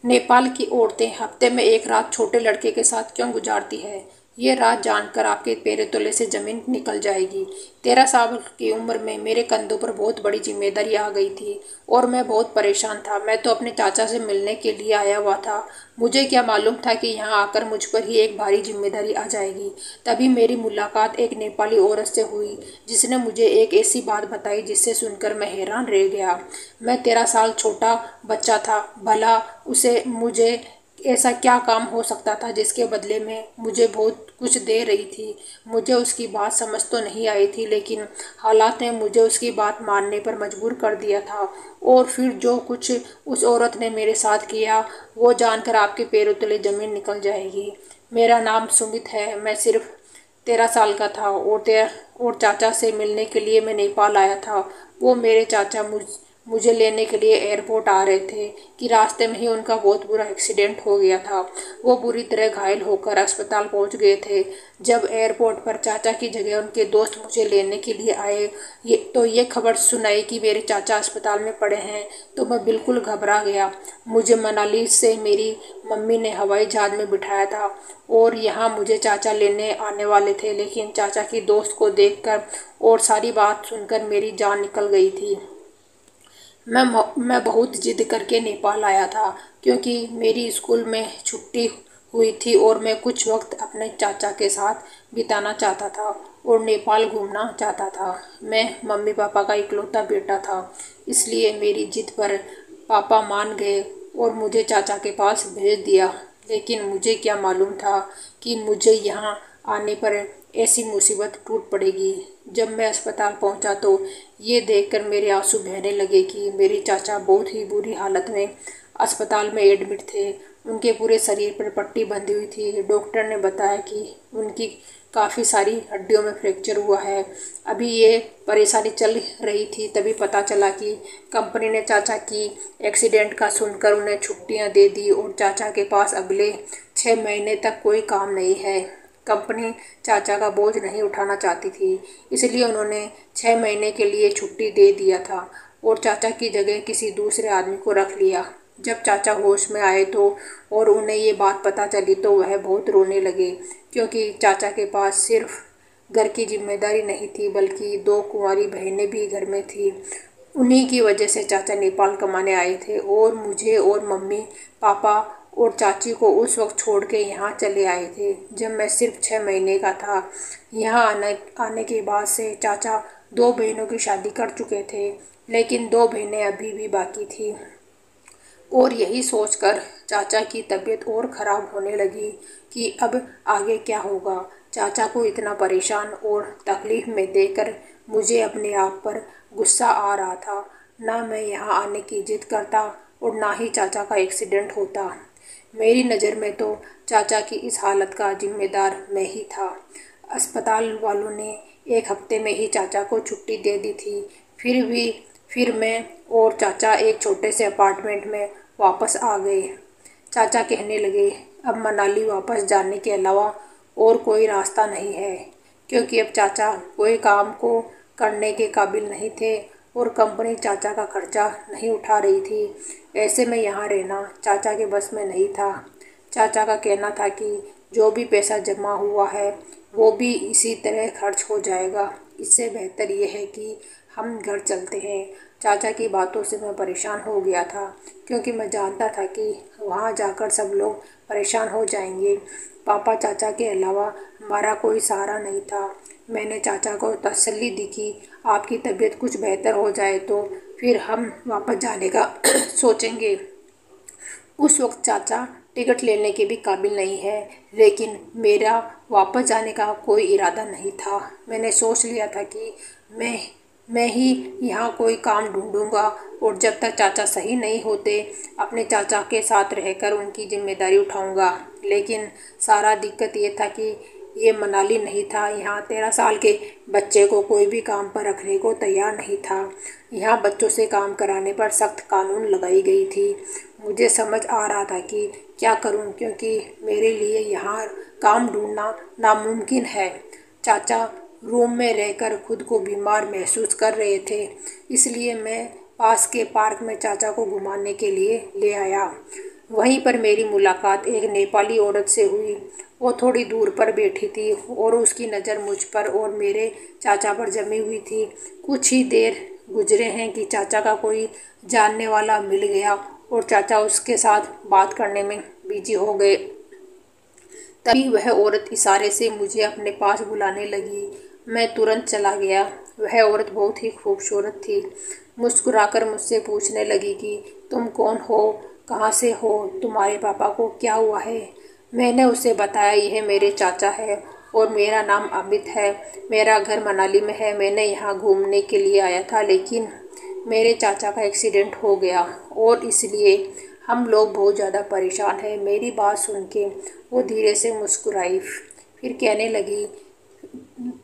नेपाल की औरतें हफ्ते में एक रात छोटे लड़के के साथ क्यों गुजारती है? ये रात जानकर आपके पैरों तले से जमीन निकल जाएगी। 13 साल की उम्र में मेरे कंधों पर बहुत बड़ी जिम्मेदारी आ गई थी और मैं बहुत परेशान था। मैं तो अपने चाचा से मिलने के लिए आया हुआ था। मुझे क्या मालूम था कि यहाँ आकर मुझ पर ही एक भारी जिम्मेदारी आ जाएगी। तभी मेरी मुलाकात एक नेपाली औरत से हुई जिसने मुझे एक ऐसी बात बताई जिससे सुनकर मैं हैरान रह गया। मैं 13 साल छोटा बच्चा था। भला उसे मुझे ऐसा क्या काम हो सकता था जिसके बदले में मुझे बहुत कुछ दे रही थी। मुझे उसकी बात समझ तो नहीं आई थी, लेकिन हालात ने मुझे उसकी बात मानने पर मजबूर कर दिया था। और फिर जो कुछ उस औरत ने मेरे साथ किया वो जानकर आपके पैरों तले जमीन निकल जाएगी। मेरा नाम सुमित है। मैं सिर्फ 13 साल का था और चाचा से मिलने के लिए मैं नेपाल आया था। वो मेरे चाचा मुझे लेने के लिए एयरपोर्ट आ रहे थे कि रास्ते में ही उनका बहुत बुरा एक्सीडेंट हो गया था। वो बुरी तरह घायल होकर अस्पताल पहुंच गए थे। जब एयरपोर्ट पर चाचा की जगह उनके दोस्त मुझे लेने के लिए आए ये खबर सुनाई कि मेरे चाचा अस्पताल में पड़े हैं, तो मैं बिल्कुल घबरा गया। मुझे मनाली से मेरी मम्मी ने हवाई जहाज में बिठाया था और यहाँ मुझे चाचा लेने आने वाले थे, लेकिन चाचा की दोस्त को देखकर और सारी बात सुनकर मेरी जान निकल गई थी। मैं बहुत जिद करके नेपाल आया था क्योंकि मेरी स्कूल में छुट्टी हुई थी और मैं कुछ वक्त अपने चाचा के साथ बिताना चाहता था और नेपाल घूमना चाहता था। मैं मम्मी पापा का इकलौता बेटा था, इसलिए मेरी जिद पर पापा मान गए और मुझे चाचा के पास भेज दिया। लेकिन मुझे क्या मालूम था कि मुझे यहाँ आने पर ऐसी मुसीबत टूट पड़ेगी। जब मैं अस्पताल पहुंचा तो ये देखकर मेरे आंसू बहने लगे कि मेरे चाचा बहुत ही बुरी हालत में अस्पताल में एडमिट थे। उनके पूरे शरीर पर पट्टी बंधी हुई थी। डॉक्टर ने बताया कि उनकी काफ़ी सारी हड्डियों में फ्रैक्चर हुआ है। अभी ये परेशानी चल रही थी, तभी पता चला कि कंपनी ने चाचा की एक्सीडेंट का सुनकर उन्हें छुट्टियां दे दी और चाचा के पास अगले 6 महीने तक कोई काम नहीं है। कंपनी चाचा का बोझ नहीं उठाना चाहती थी, इसलिए उन्होंने 6 महीने के लिए छुट्टी दे दिया था और चाचा की जगह किसी दूसरे आदमी को रख लिया। जब चाचा होश में आए तो और उन्हें ये बात पता चली तो वह बहुत रोने लगे, क्योंकि चाचा के पास सिर्फ घर की जिम्मेदारी नहीं थी बल्कि 2 कुंवारी बहनें भी घर में थी। उन्हीं की वजह से चाचा नेपाल कमाने आए थे और मुझे और मम्मी पापा और चाची को उस वक्त छोड़ के यहाँ चले आए थे जब मैं सिर्फ 6 महीने का था। यहाँ आने के बाद से चाचा 2 बहनों की शादी कर चुके थे, लेकिन 2 बहनें अभी भी बाकी थी। और यही सोचकर चाचा की तबीयत और ख़राब होने लगी कि अब आगे क्या होगा। चाचा को इतना परेशान और तकलीफ़ में देखकर मुझे अपने आप पर गुस्सा आ रहा था। ना मैं यहाँ आने की जिद करता और ना ही चाचा का एक्सीडेंट होता। मेरी नज़र में तो चाचा की इस हालत का जिम्मेदार मैं ही था। अस्पताल वालों ने 1 हफ्ते में ही चाचा को छुट्टी दे दी थी। फिर मैं और चाचा एक छोटे से अपार्टमेंट में वापस आ गए। चाचा कहने लगे, अब मनाली वापस जाने के अलावा और कोई रास्ता नहीं है, क्योंकि अब चाचा कोई काम को करने के काबिल नहीं थे और कंपनी चाचा का खर्चा नहीं उठा रही थी। ऐसे में यहाँ रहना चाचा के बस में नहीं था। चाचा का कहना था कि जो भी पैसा जमा हुआ है वो भी इसी तरह खर्च हो जाएगा। इससे बेहतर ये है कि हम घर चलते हैं। चाचा की बातों से मैं परेशान हो गया था, क्योंकि मैं जानता था कि वहाँ जाकर सब लोग परेशान हो जाएंगे। पापा चाचा के अलावा हमारा कोई सहारा नहीं था। मैंने चाचा को तसल्ली दी कि आपकी तबीयत कुछ बेहतर हो जाए तो फिर हम वापस जाने का सोचेंगे। उस वक्त चाचा टिकट लेने के भी काबिल नहीं है, लेकिन मेरा वापस जाने का कोई इरादा नहीं था। मैंने सोच लिया था कि मैं ही यहाँ कोई काम ढूंढूंगा और जब तक चाचा सही नहीं होते अपने चाचा के साथ रहकर उनकी जिम्मेदारी उठाऊंगा। लेकिन सारा दिक्कत ये था कि ये मनाली नहीं था। यहाँ 13 साल के बच्चे को कोई भी काम पर रखने को तैयार नहीं था। यहाँ बच्चों से काम कराने पर सख्त कानून लगाई गई थी। मुझे समझ आ रहा था कि क्या करूं, क्योंकि मेरे लिए यहाँ काम ढूंढना नामुमकिन है। चाचा रूम में रहकर खुद को बीमार महसूस कर रहे थे, इसलिए मैं पास के पार्क में चाचा को घुमाने के लिए ले आया। वहीं पर मेरी मुलाकात एक नेपाली औरत से हुई। वो थोड़ी दूर पर बैठी थी और उसकी नज़र मुझ पर और मेरे चाचा पर जमी हुई थी। कुछ ही देर गुजरे हैं कि चाचा का कोई जानने वाला मिल गया और चाचा उसके साथ बात करने में बिजी हो गए। तभी वह औरत इशारे से मुझे अपने पास बुलाने लगी। मैं तुरंत चला गया। वह औरत बहुत ही खूबसूरत थी। मुस्कुराकर मुझसे पूछने लगी कि तुम कौन हो, कहाँ से हो, तुम्हारे पापा को क्या हुआ है। मैंने उसे बताया यह मेरे चाचा है और मेरा नाम अमित है। मेरा घर मनाली में है। मैंने यहाँ घूमने के लिए आया था, लेकिन मेरे चाचा का एक्सीडेंट हो गया और इसलिए हम लोग बहुत ज़्यादा परेशान हैं। मेरी बात सुन के वो धीरे से मुस्कुराई, फिर कहने लगी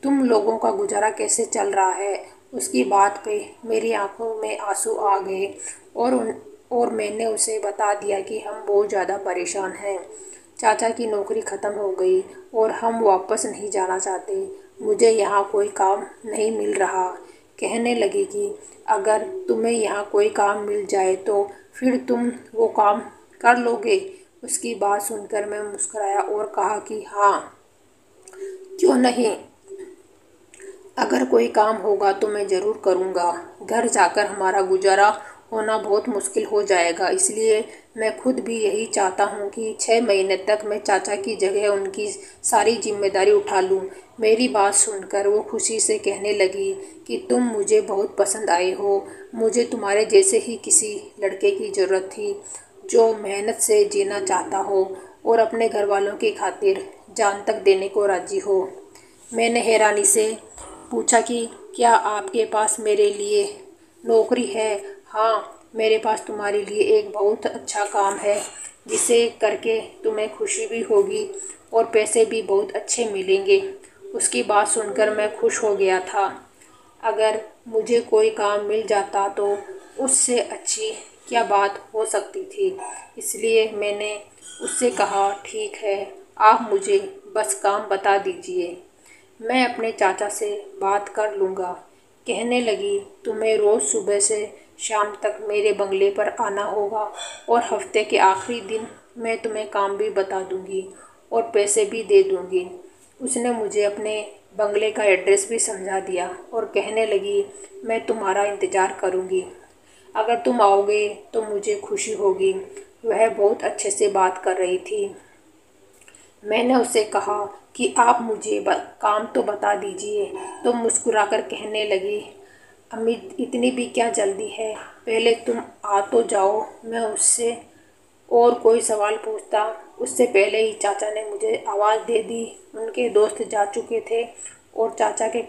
तुम लोगों का गुजारा कैसे चल रहा है। उसकी बात पे मेरी आंखों में आंसू आ गए और मैंने उसे बता दिया कि हम बहुत ज़्यादा परेशान हैं। चाचा की नौकरी ख़त्म हो गई और हम वापस नहीं जाना चाहते। मुझे यहाँ कोई काम नहीं मिल रहा। कहने लगी कि अगर तुम्हें यहाँ कोई काम मिल जाए तो फिर तुम वो काम कर लोगे। उसकी बात सुनकर मैं मुस्कुराया और कहा कि हाँ, क्यों नहीं। अगर कोई काम होगा तो मैं ज़रूर करूँगा। घर जाकर हमारा गुजारा होना बहुत मुश्किल हो जाएगा, इसलिए मैं खुद भी यही चाहता हूँ कि 6 महीने तक मैं चाचा की जगह उनकी सारी जिम्मेदारी उठा लूँ। मेरी बात सुनकर वो खुशी से कहने लगी कि तुम मुझे बहुत पसंद आए हो। मुझे तुम्हारे जैसे ही किसी लड़के की ज़रूरत थी जो मेहनत से जीना चाहता हो और अपने घर वालों की खातिर जान तक देने को राज़ी हो। मैंने हैरानी से पूछा कि क्या आपके पास मेरे लिए नौकरी है। हाँ, मेरे पास तुम्हारे लिए एक बहुत अच्छा काम है जिसे करके तुम्हें खुशी भी होगी और पैसे भी बहुत अच्छे मिलेंगे। उसकी बात सुनकर मैं खुश हो गया था। अगर मुझे कोई काम मिल जाता तो उससे अच्छी क्या बात हो सकती थी। इसलिए मैंने उससे कहा ठीक है, आप मुझे बस काम बता दीजिए, मैं अपने चाचा से बात कर लूँगा। कहने लगी तुम्हें रोज़ सुबह से शाम तक मेरे बंगले पर आना होगा और हफ्ते के आखिरी दिन मैं तुम्हें काम भी बता दूँगी और पैसे भी दे दूँगी। उसने मुझे अपने बंगले का एड्रेस भी समझा दिया और कहने लगी मैं तुम्हारा इंतज़ार करूँगी। अगर तुम आओगे तो मुझे खुशी होगी। वह बहुत अच्छे से बात कर रही थी। मैंने उससे कहा कि आप मुझे काम तो बता दीजिए, तो मुस्कुराकर कहने लगी अमित इतनी भी क्या जल्दी है, पहले तुम आ तो जाओ। मैं उससे और कोई सवाल पूछता उससे पहले ही चाचा ने मुझे आवाज़ दे दी। उनके दोस्त जा चुके थे और चाचा के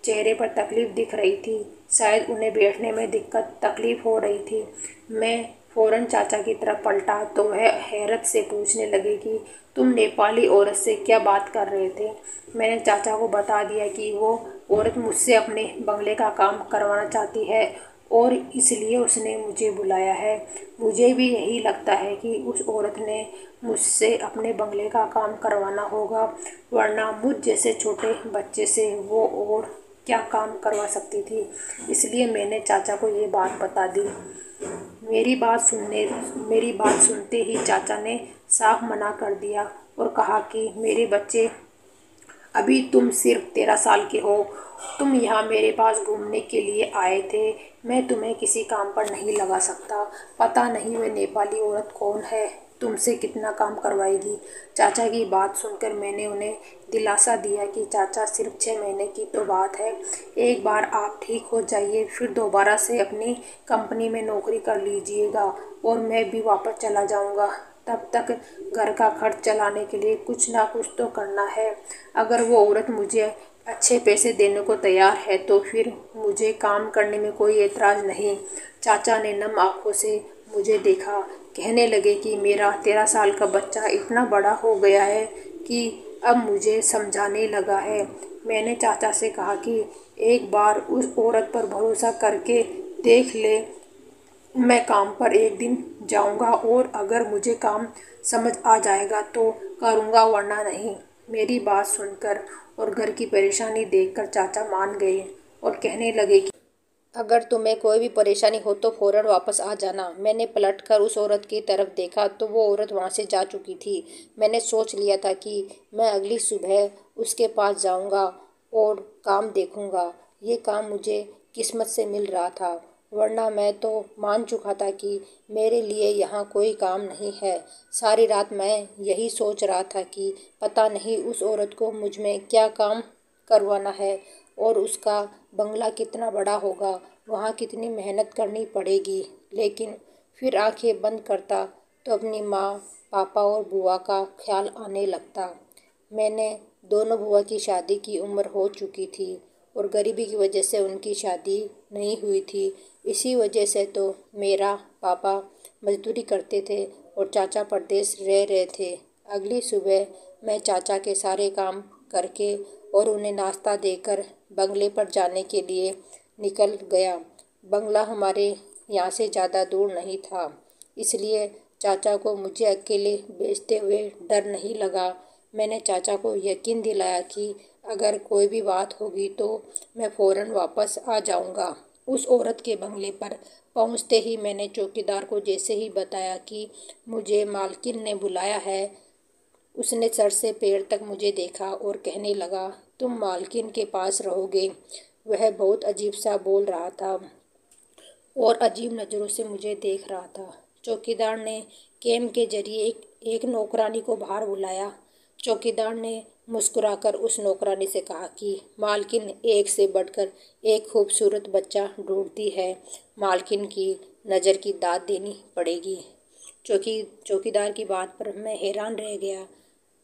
चेहरे पर तकलीफ़ दिख रही थी। शायद उन्हें बैठने में तकलीफ़ हो रही थी। मैं फ़ौरन चाचा की तरफ पलटा तो वह हैरत से पूछने लगे कि तुम नेपाली औरत से क्या बात कर रहे थे। मैंने चाचा को बता दिया कि वो औरत मुझसे अपने बंगले का काम करवाना चाहती है और इसलिए उसने मुझे बुलाया है। मुझे भी यही लगता है कि उस औरत ने मुझसे अपने बंगले का काम करवाना होगा, वरना मुझ जैसे छोटे बच्चे से वो और क्या काम करवा सकती थी। इसलिए मैंने चाचा को ये बात बता दी। मेरी बात सुनते ही चाचा ने साफ मना कर दिया और कहा कि मेरे बच्चे, अभी तुम सिर्फ 13 साल के हो। तुम यहाँ मेरे पास घूमने के लिए आए थे। मैं तुम्हें किसी काम पर नहीं लगा सकता। पता नहीं वह नेपाली औरत कौन है, तुमसे कितना काम करवाएगी। चाचा की बात सुनकर मैंने उन्हें दिलासा दिया कि चाचा सिर्फ 6 महीने की तो बात है। एक बार आप ठीक हो जाइए फिर दोबारा से अपनी कंपनी में नौकरी कर लीजिएगा और मैं भी वापस चला जाऊँगा। तब तक घर का खर्च चलाने के लिए कुछ ना कुछ तो करना है। अगर वो औरत मुझे अच्छे पैसे देने को तैयार है तो फिर मुझे काम करने में कोई एतराज़ नहीं। चाचा ने नम आँखों से मुझे देखा। कहने लगे कि मेरा 13 साल का बच्चा इतना बड़ा हो गया है कि अब मुझे समझाने लगा है। मैंने चाचा से कहा कि एक बार उस औरत पर भरोसा करके देख ले। मैं काम पर एक दिन जाऊंगा और अगर मुझे काम समझ आ जाएगा तो करूंगा, वरना नहीं। मेरी बात सुनकर और घर की परेशानी देखकर चाचा मान गए और कहने लगे कि अगर तुम्हें कोई भी परेशानी हो तो फौरन वापस आ जाना। मैंने पलटकर उस औरत की तरफ देखा तो वो औरत वहाँ से जा चुकी थी। मैंने सोच लिया था कि मैं अगली सुबह उसके पास जाऊँगा और काम देखूँगा। ये काम मुझे किस्मत से मिल रहा था, वरना मैं तो मान चुका था कि मेरे लिए यहाँ कोई काम नहीं है। सारी रात मैं यही सोच रहा था कि पता नहीं उस औरत को मुझ में क्या काम करवाना है और उसका बंगला कितना बड़ा होगा, वहाँ कितनी मेहनत करनी पड़ेगी। लेकिन फिर आंखें बंद करता तो अपनी माँ, पापा और बुआ का ख्याल आने लगता। मैंने दोनों बुआ की शादी की उम्र हो चुकी थी और गरीबी की वजह से उनकी शादी नहीं हुई थी। इसी वजह से तो मेरा पापा मजदूरी करते थे और चाचा परदेश रह रहे थे। अगली सुबह मैं चाचा के सारे काम करके और उन्हें नाश्ता देकर बंगले पर जाने के लिए निकल गया। बंगला हमारे यहाँ से ज़्यादा दूर नहीं था, इसलिए चाचा को मुझे अकेले भेजते हुए डर नहीं लगा। मैंने चाचा को यकीन दिलाया कि अगर कोई भी बात होगी तो मैं फ़ौरन वापस आ जाऊंगा। उस औरत के बंगले पर पहुंचते ही मैंने चौकीदार को जैसे ही बताया कि मुझे मालकिन ने बुलाया है, उसने सर से पैर तक मुझे देखा और कहने लगा, तुम मालकिन के पास रहोगे। वह बहुत अजीब सा बोल रहा था और अजीब नज़रों से मुझे देख रहा था। चौकीदार ने कैम के जरिए एक नौकरानी को बाहर बुलाया। चौकीदार ने मुस्कुराकर उस नौकरानी से कहा कि मालकिन एक से बढ़कर एक खूबसूरत बच्चा ढूंढती है, मालकिन की नज़र की दाद देनी पड़ेगी। चौकीदार की बात पर मैं हैरान रह गया।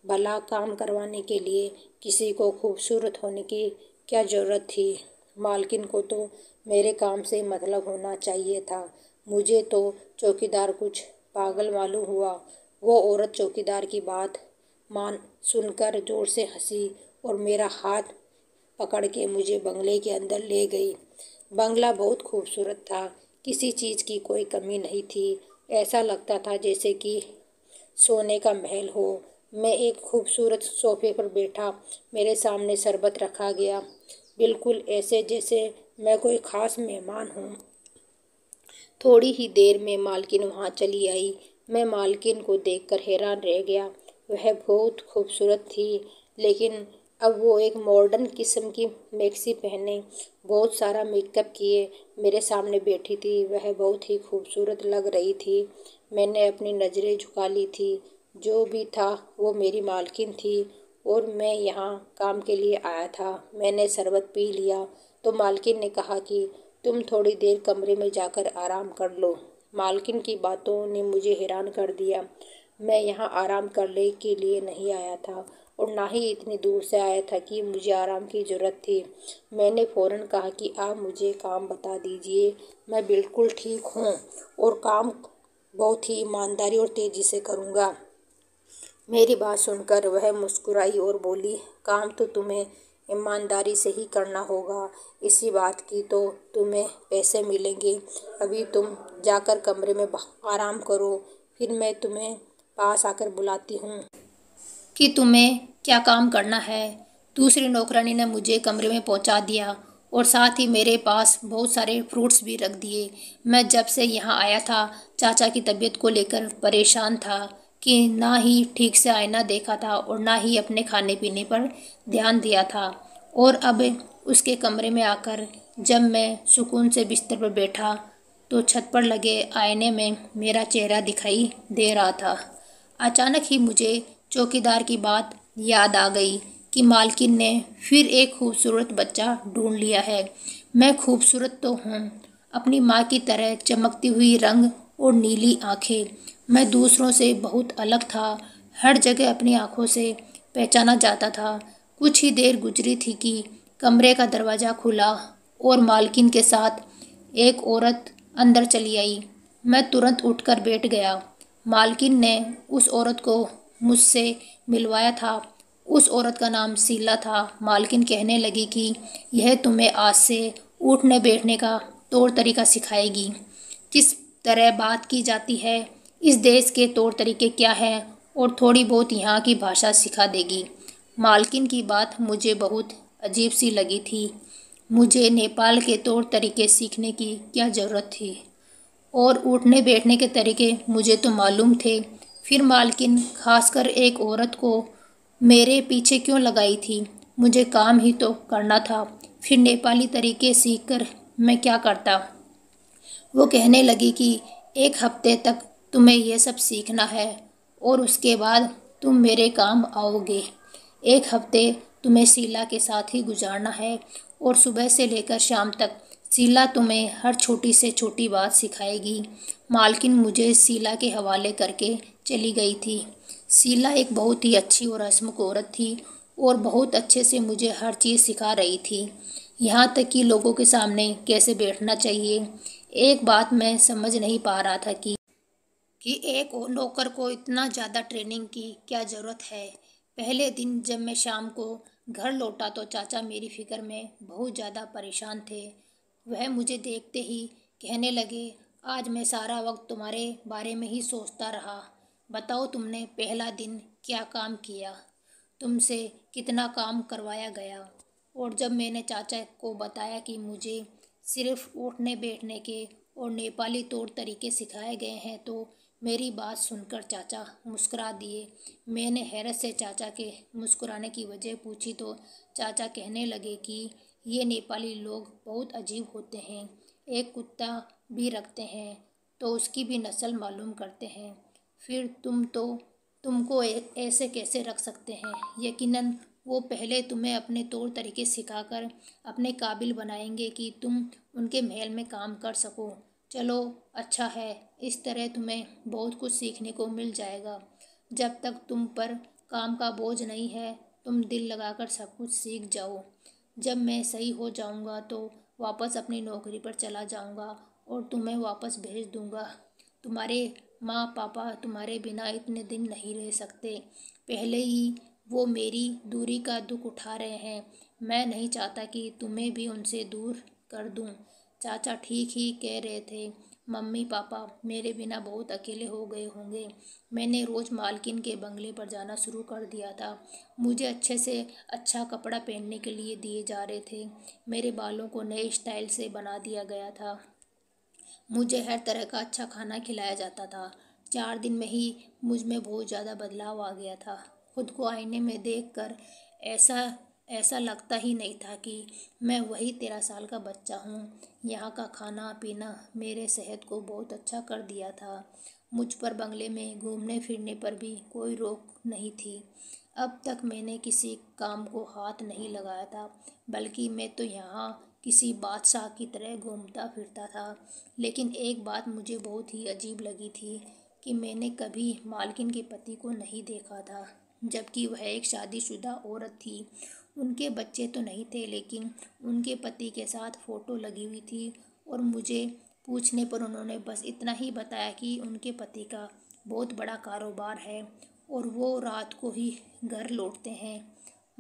भला काम करवाने के लिए किसी को खूबसूरत होने की क्या ज़रूरत थी? मालकिन को तो मेरे काम से मतलब होना चाहिए था। मुझे तो चौकीदार कुछ पागल मालूम हुआ। वो औरत चौकीदार की बात मान सुनकर ज़ोर से हंसी और मेरा हाथ पकड़ के मुझे बंगले के अंदर ले गई। बंगला बहुत खूबसूरत था, किसी चीज़ की कोई कमी नहीं थी। ऐसा लगता था जैसे कि सोने का महल हो। मैं एक खूबसूरत सोफे पर बैठा, मेरे सामने शरबत रखा गया, बिल्कुल ऐसे जैसे मैं कोई ख़ास मेहमान हूँ। थोड़ी ही देर में मालकिन वहाँ चली आई। मैं मालकिन को देखकर हैरान रह गया। वह बहुत खूबसूरत थी, लेकिन अब वो एक मॉडर्न किस्म की मैक्सी पहने, बहुत सारा मेकअप किए मेरे सामने बैठी थी। वह बहुत ही खूबसूरत लग रही थी। मैंने अपनी नज़रें झुका ली थी। जो भी था वो मेरी मालकिन थी और मैं यहाँ काम के लिए आया था। मैंने शरबत पी लिया तो मालकिन ने कहा कि तुम थोड़ी देर कमरे में जाकर आराम कर लो। मालकिन की बातों ने मुझे हैरान कर दिया। मैं यहाँ आराम करने के लिए नहीं आया था और ना ही इतनी दूर से आया था कि मुझे आराम की ज़रूरत थी। मैंने फ़ौरन कहा कि आप मुझे काम बता दीजिए, मैं बिल्कुल ठीक हूँ और काम बहुत ही ईमानदारी और तेज़ी से करूँगा। मेरी बात सुनकर वह मुस्कुराई और बोली, काम तो तुम्हें ईमानदारी से ही करना होगा, इसी बात की तो तुम्हें पैसे मिलेंगे। अभी तुम जाकर कमरे में आराम करो, फिर मैं तुम्हें पास आकर बुलाती हूँ कि तुम्हें क्या काम करना है। दूसरी नौकरानी ने मुझे कमरे में पहुंचा दिया और साथ ही मेरे पास बहुत सारे फ्रूट्स भी रख दिए। मैं जब से यहाँ आया था चाचा की तबीयत को लेकर परेशान था कि ना ही ठीक से आईना देखा था और ना ही अपने खाने पीने पर ध्यान दिया था। और अब उसके कमरे में आकर जब मैं सुकून से बिस्तर पर बैठा तो छत पर लगे आईने में मेरा चेहरा दिखाई दे रहा था। अचानक ही मुझे चौकीदार की बात याद आ गई कि मालकिन ने फिर एक खूबसूरत बच्चा ढूंढ लिया है। मैं खूबसूरत तो हूँ, अपनी माँ की तरह चमकती हुई रंग और नीली आंखें। मैं दूसरों से बहुत अलग था, हर जगह अपनी आंखों से पहचाना जाता था। कुछ ही देर गुजरी थी कि कमरे का दरवाज़ा खुला और मालकिन के साथ एक औरत अंदर चली आई। मैं तुरंत उठकर बैठ गया। मालकिन ने उस औरत को मुझसे मिलवाया था। उस औरत का नाम शीला था। मालकिन कहने लगी कि यह तुम्हें आज से उठने बैठने का तौर तरीका सिखाएगी, किस तरह बात की जाती है, इस देश के तौर तरीके क्या हैं और थोड़ी बहुत यहाँ की भाषा सिखा देगी। मालकिन की बात मुझे बहुत अजीब सी लगी थी। मुझे नेपाल के तौर तरीके सीखने की क्या ज़रूरत थी, और उठने बैठने के तरीके मुझे तो मालूम थे। फिर मालकिन खासकर एक औरत को मेरे पीछे क्यों लगाई थी? मुझे काम ही तो करना था। फिर नेपाली तरीके सीखकर मैं क्या करता? वो कहने लगी कि एक हफ्ते तक तुम्हें यह सब सीखना है और उसके बाद तुम मेरे काम आओगे। एक हफ्ते तुम्हें शीला के साथ ही गुजारना है और सुबह से लेकर शाम तक शीला तुम्हें हर छोटी से छोटी बात सिखाएगी। मालकिन मुझे शीला के हवाले करके चली गई थी। शीला एक बहुत ही अच्छी और हंसमुख औरत थी और बहुत अच्छे से मुझे हर चीज़ सिखा रही थी, यहाँ तक कि लोगों के सामने कैसे बैठना चाहिए। एक बात मैं समझ नहीं पा रहा था कि एक नौकर को इतना ज़्यादा ट्रेनिंग की क्या ज़रूरत है। पहले दिन जब मैं शाम को घर लौटा तो चाचा मेरी फिक्र में बहुत ज़्यादा परेशान थे। वह मुझे देखते ही कहने लगे, आज मैं सारा वक्त तुम्हारे बारे में ही सोचता रहा। बताओ तुमने पहला दिन क्या काम किया, तुमसे कितना काम करवाया गया। और जब मैंने चाचा को बताया कि मुझे सिर्फ उठने बैठने के और नेपाली तौर तरीके सिखाए गए हैं तो मेरी बात सुनकर चाचा मुस्कुरा दिए। मैंने हैरत से चाचा के मुस्कुराने की वजह पूछी तो चाचा कहने लगे कि ये नेपाली लोग बहुत अजीब होते हैं, एक कुत्ता भी रखते हैं तो उसकी भी नस्ल मालूम करते हैं। फिर तुमको ऐसे कैसे रख सकते हैं? यकीनन वो पहले तुम्हें अपने तौर तरीके सिखाकर अपने काबिल बनाएंगे कि तुम उनके महल में काम कर सको। चलो अच्छा है, इस तरह तुम्हें बहुत कुछ सीखने को मिल जाएगा। जब तक तुम पर काम का बोझ नहीं है तुम दिल लगाकर सब कुछ सीख जाओ। जब मैं सही हो जाऊंगा तो वापस अपनी नौकरी पर चला जाऊंगा और तुम्हें वापस भेज दूंगा। तुम्हारे माँ पापा तुम्हारे बिना इतने दिन नहीं रह सकते, पहले ही वो मेरी दूरी का दुख उठा रहे हैं। मैं नहीं चाहता कि तुम्हें भी उनसे दूर कर दूं। चाचा ठीक ही कह रहे थे, मम्मी पापा मेरे बिना बहुत अकेले हो गए होंगे। मैंने रोज़ मालकिन के बंगले पर जाना शुरू कर दिया था। मुझे अच्छे से अच्छा कपड़ा पहनने के लिए दिए जा रहे थे, मेरे बालों को नए स्टाइल से बना दिया गया था, मुझे हर तरह का अच्छा खाना खिलाया जाता था। 4 दिन में ही मुझ में बहुत ज़्यादा बदलाव आ गया था। खुद को आईने में देखकर ऐसा ऐसा लगता ही नहीं था कि मैं वही 13 साल का बच्चा हूँ। यहाँ का खाना पीना मेरे सेहत को बहुत अच्छा कर दिया था। मुझ पर बंगले में घूमने फिरने पर भी कोई रोक नहीं थी। अब तक मैंने किसी काम को हाथ नहीं लगाया था, बल्कि मैं तो यहाँ किसी बादशाह की तरह घूमता फिरता था। लेकिन एक बात मुझे बहुत ही अजीब लगी थी कि मैंने कभी मालकिन के पति को नहीं देखा था, जबकि वह एक शादीशुदा औरत थी। उनके बच्चे तो नहीं थे, लेकिन उनके पति के साथ फ़ोटो लगी हुई थी और मुझे पूछने पर उन्होंने बस इतना ही बताया कि उनके पति का बहुत बड़ा कारोबार है और वो रात को ही घर लौटते हैं।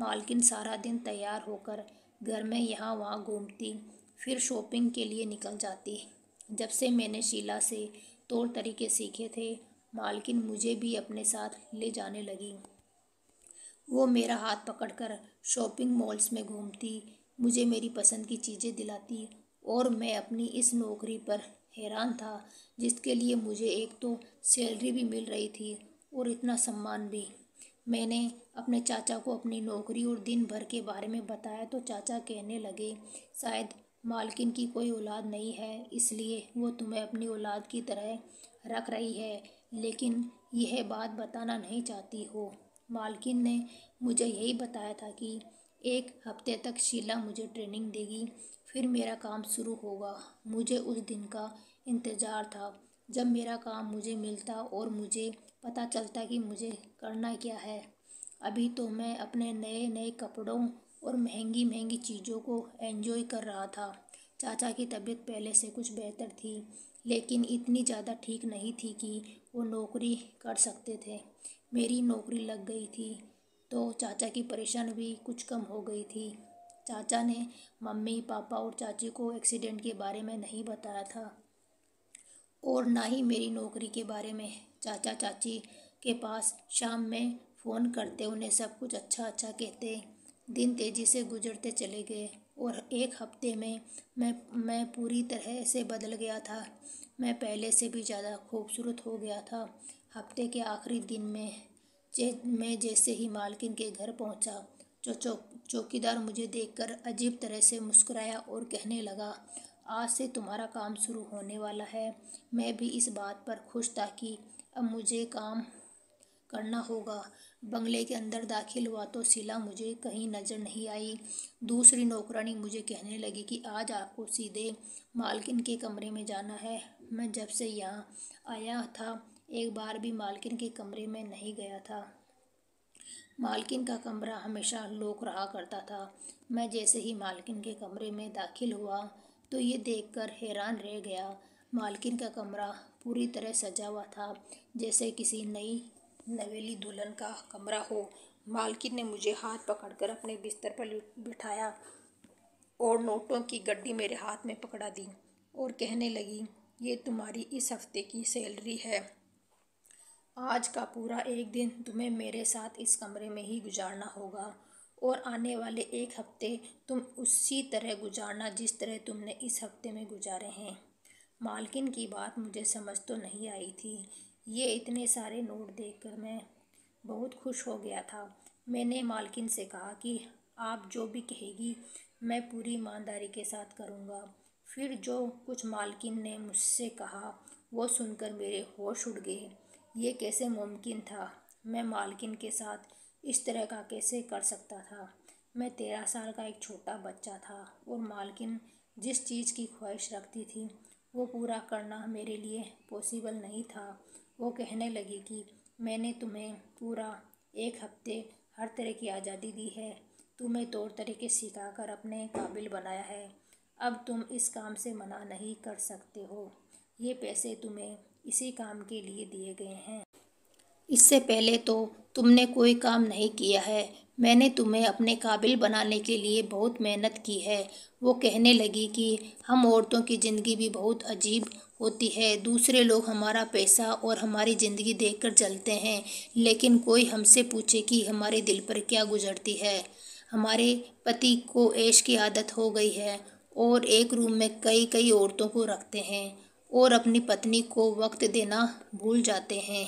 मालकिन सारा दिन तैयार होकर घर में यहाँ वहाँ घूमती, फिर शॉपिंग के लिए निकल जाती। जब से मैंने शीला से तौर तरीके सीखे थे, मालकिन मुझे भी अपने साथ ले जाने लगी। वो मेरा हाथ पकड़कर शॉपिंग मॉल्स में घूमती, मुझे मेरी पसंद की चीज़ें दिलाती और मैं अपनी इस नौकरी पर हैरान था, जिसके लिए मुझे एक तो सैलरी भी मिल रही थी और इतना सम्मान भी। मैंने अपने चाचा को अपनी नौकरी और दिन भर के बारे में बताया तो चाचा कहने लगे, शायद मालकिन की कोई औलाद नहीं है इसलिए वो तुम्हें अपनी औलाद की तरह रख रही है, लेकिन यह बात बताना नहीं चाहती हो। मालकिन ने मुझे यही बताया था कि एक हफ्ते तक शीला मुझे ट्रेनिंग देगी, फिर मेरा काम शुरू होगा। मुझे उस दिन का इंतज़ार था जब मेरा काम मुझे मिलता और मुझे पता चलता कि मुझे करना क्या है। अभी तो मैं अपने नए नए कपड़ों और महंगी महंगी चीज़ों को एंजॉय कर रहा था। चाचा की तबीयत पहले से कुछ बेहतर थी, लेकिन इतनी ज़्यादा ठीक नहीं थी कि वो नौकरी कर सकते थे। मेरी नौकरी लग गई थी तो चाचा की परेशानी भी कुछ कम हो गई थी। चाचा ने मम्मी पापा और चाची को एक्सीडेंट के बारे में नहीं बताया था और ना ही मेरी नौकरी के बारे में। चाचा चाची के पास शाम में फ़ोन करते, उन्हें सब कुछ अच्छा अच्छा कहते। दिन तेज़ी से गुजरते चले गए और एक हफ्ते में मैं पूरी तरह से बदल गया था। मैं पहले से भी ज़्यादा खूबसूरत हो गया था। हफ्ते के आखिरी दिन में मैं जैसे ही मालकिन के घर पहुंचा, चौकीदार मुझे देखकर अजीब तरह से मुस्कुराया और कहने लगा, आज से तुम्हारा काम शुरू होने वाला है। मैं भी इस बात पर खुश था कि अब मुझे काम करना होगा। बंगले के अंदर दाखिल हुआ तो शीला मुझे कहीं नज़र नहीं आई। दूसरी नौकरानी मुझे कहने लगी कि आज आपको सीधे मालकिन के कमरे में जाना है। मैं जब से यहाँ आया था एक बार भी मालकिन के कमरे में नहीं गया था। मालकिन का कमरा हमेशा लॉक रहा करता था। मैं जैसे ही मालकिन के कमरे में दाखिल हुआ तो ये देखकर हैरान रह गया। मालकिन का कमरा पूरी तरह सजा हुआ था, जैसे किसी नई नवेली दुल्हन का कमरा हो। मालकिन ने मुझे हाथ पकड़कर अपने बिस्तर पर बिठाया और नोटों की गड्डी मेरे हाथ में पकड़ा दी और कहने लगी, ये तुम्हारी इस हफ्ते की सैलरी है। आज का पूरा एक दिन तुम्हें मेरे साथ इस कमरे में ही गुजारना होगा और आने वाले एक हफ्ते तुम उसी तरह गुजारना जिस तरह तुमने इस हफ्ते में गुजारे हैं। मालकिन की बात मुझे समझ तो नहीं आई थी। ये इतने सारे नोट देखकर मैं बहुत खुश हो गया था। मैंने मालकिन से कहा कि आप जो भी कहेगी मैं पूरी ईमानदारी के साथ करूँगा। फिर जो कुछ मालकिन ने मुझसे कहा वो सुनकर मेरे होश उड़ गए। ये कैसे मुमकिन था? मैं मालकिन के साथ इस तरह का कैसे कर सकता था? मैं 13 साल का एक छोटा बच्चा था और मालकिन जिस चीज़ की ख्वाहिश रखती थी वो पूरा करना मेरे लिए पॉसिबल नहीं था। वो कहने लगी कि मैंने तुम्हें पूरा एक हफ्ते हर तरह की आज़ादी दी है, तुम्हें तौर तरीके सिखाकर अपने काबिल बनाया है। अब तुम इस काम से मना नहीं कर सकते हो। ये पैसे तुम्हें इसी काम के लिए दिए गए हैं। इससे पहले तो तुमने कोई काम नहीं किया है। मैंने तुम्हें अपने काबिल बनाने के लिए बहुत मेहनत की है। वो कहने लगी कि हम औरतों की ज़िंदगी भी बहुत अजीब होती है। दूसरे लोग हमारा पैसा और हमारी ज़िंदगी देखकर जलते हैं, लेकिन कोई हमसे पूछे कि हमारे दिल पर क्या गुजरती है। हमारे पति को ऐश की आदत हो गई है और एक रूम में कई कई औरतों को रखते हैं और अपनी पत्नी को वक्त देना भूल जाते हैं।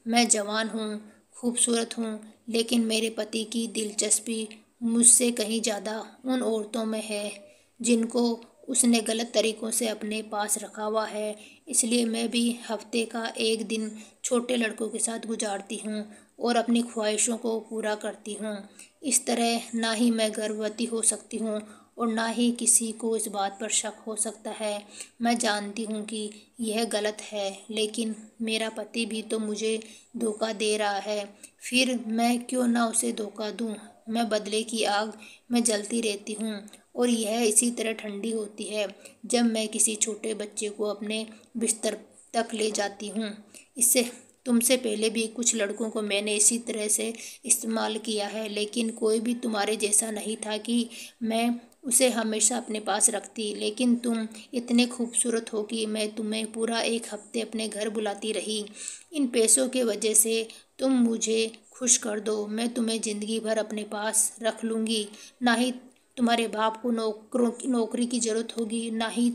मैं जवान हूँ, खूबसूरत हूँ, लेकिन मेरे पति की दिलचस्पी मुझसे कहीं ज़्यादा उन औरतों में है जिनको उसने गलत तरीक़ों से अपने पास रखा हुआ है। इसलिए मैं भी हफ्ते का एक दिन छोटे लड़कों के साथ गुजारती हूँ और अपनी ख्वाहिशों को पूरा करती हूँ। इस तरह ना ही मैं गर्भवती हो सकती हूँ और ना ही किसी को इस बात पर शक हो सकता है। मैं जानती हूँ कि यह गलत है, लेकिन मेरा पति भी तो मुझे धोखा दे रहा है। फिर मैं क्यों ना उसे धोखा दूँ? मैं बदले की आग में जलती रहती हूँ और यह इसी तरह ठंडी होती है जब मैं किसी छोटे बच्चे को अपने बिस्तर तक ले जाती हूँ। इससे तुमसे पहले भी कुछ लड़कों को मैंने इसी तरह से इस्तेमाल किया है, लेकिन कोई भी तुम्हारे जैसा नहीं था कि मैं उसे हमेशा अपने पास रखती। लेकिन तुम इतने खूबसूरत हो कि मैं तुम्हें पूरा एक हफ्ते अपने घर बुलाती रही। इन पैसों के वजह से तुम मुझे खुश कर दो, मैं तुम्हें ज़िंदगी भर अपने पास रख लूँगी। ना ही तुम्हारे बाप को नौकरी की ज़रूरत होगी, ना ही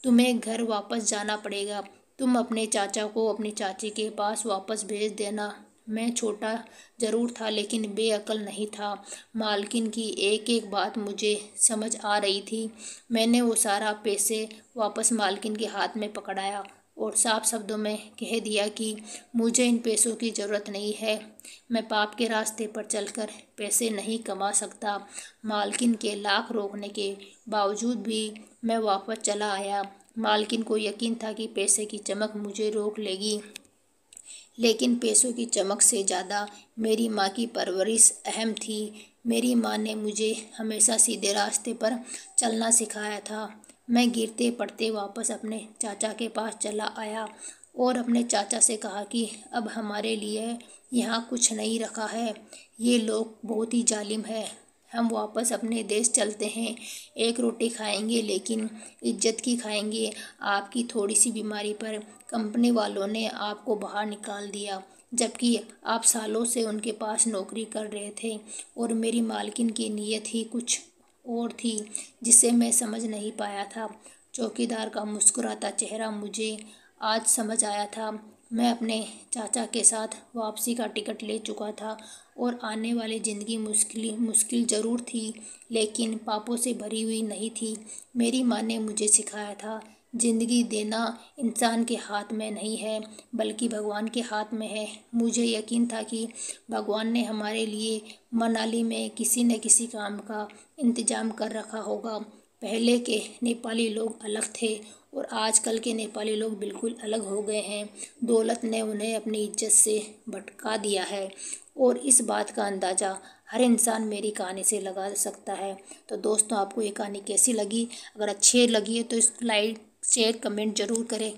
तुम्हें घर वापस जाना पड़ेगा। तुम अपने चाचा को अपनी चाची के पास वापस भेज देना। मैं छोटा ज़रूर था लेकिन बेअक्ल नहीं था। मालकिन की एक एक बात मुझे समझ आ रही थी। मैंने वो सारा पैसे वापस मालकिन के हाथ में पकड़ाया और साफ शब्दों में कह दिया कि मुझे इन पैसों की ज़रूरत नहीं है। मैं पाप के रास्ते पर चलकर पैसे नहीं कमा सकता। मालकिन के लाख रोकने के बावजूद भी मैं वापस चला आया। मालकिन को यकीन था कि पैसे की चमक मुझे रोक लेगी, लेकिन पैसों की चमक से ज़्यादा मेरी माँ की परवरिश अहम थी। मेरी माँ ने मुझे हमेशा सीधे रास्ते पर चलना सिखाया था। मैं गिरते पड़ते वापस अपने चाचा के पास चला आया और अपने चाचा से कहा कि अब हमारे लिए यहाँ कुछ नहीं रखा है। ये लोग बहुत ही जालिम है। हम वापस अपने देश चलते हैं। एक रोटी खाएंगे लेकिन इज्जत की खाएंगे। आपकी थोड़ी सी बीमारी पर कंपनी वालों ने आपको बाहर निकाल दिया, जबकि आप सालों से उनके पास नौकरी कर रहे थे और मेरी मालकिन की नीयत ही कुछ और थी जिसे मैं समझ नहीं पाया था। चौकीदार का मुस्कुराता चेहरा मुझे आज समझ आया था। मैं अपने चाचा के साथ वापसी का टिकट ले चुका था और आने वाली ज़िंदगी मुश्किल मुश्किल ज़रूर थी, लेकिन पापों से भरी हुई नहीं थी। मेरी माँ ने मुझे सिखाया था, ज़िंदगी देना इंसान के हाथ में नहीं है बल्कि भगवान के हाथ में है। मुझे यकीन था कि भगवान ने हमारे लिए मनाली में किसी न किसी काम का इंतजाम कर रखा होगा। पहले के नेपाली लोग अलग थे और आजकल के नेपाली लोग बिल्कुल अलग हो गए हैं। दौलत ने उन्हें अपनी इज्जत से भटका दिया है और इस बात का अंदाज़ा हर इंसान मेरी कहानी से लगा सकता है। तो दोस्तों, आपको ये कहानी कैसी लगी? अगर अच्छी लगी है तो इस लाइक शेयर कमेंट ज़रूर करें।